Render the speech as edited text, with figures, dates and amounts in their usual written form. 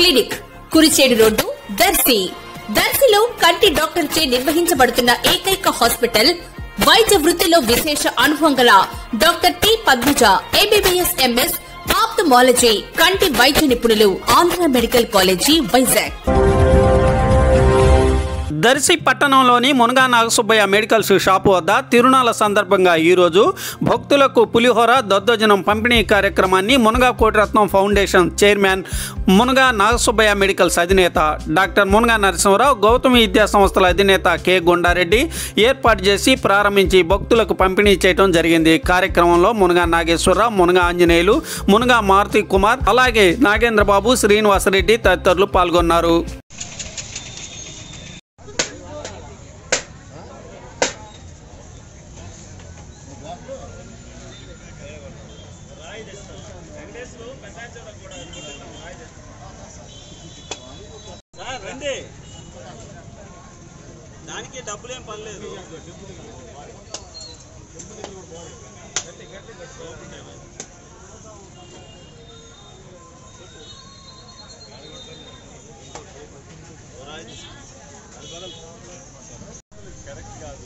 Clinic, Kurichedu road, Darsi. దర్శిలో కంటి doctor చే నిర్వహించబడుతున్న ఏకైక హాస్పిటల్. వైద్య వృత్తిలో విశేష అనుభవం గల doctor T Padmaja, MBBS MS, ophthalmology, కంటి వైద్య నిపుణులు, ఆంధ్ర మెడికల్ కాలేజీ, వైజాగ్. దర్శి పట్టణంలోని మునగా నాగసుబ్బయ్య మెడికల్స్ షాపు వద్ద తిరునాళ్ల సందర్భంగా ఈరోజు భక్తులకు పులిహోర దద్దోజనం పంపిణీ కార్యక్రమాన్ని Munaga Kotiratnam foundation chairman, Munaga Nagasubbaiah medicals అధినేత డాక్టర్ మునగా నరసింహరావు, గౌతమి విద్యా సంస్థల అధినేత కె గుండారెడ్డి ఏర్పాటు చేసి ప్రారంభించి భక్తులకు పంపిణీ చేయడం జరిగింది. కార్యక్రమంలో మునగా నాగేశ్వరరావు, మునగా ఆంజనేయులు, మునగా మారుతి కుమార్, అలాగే నాగేంద్రబాబు, శ్రీనివాసరెడ్డి తదితరులు పాల్గొన్నారు. రండి, దానికి డబ్బులేం పర్లేదు. కరెక్ట్ కాదు.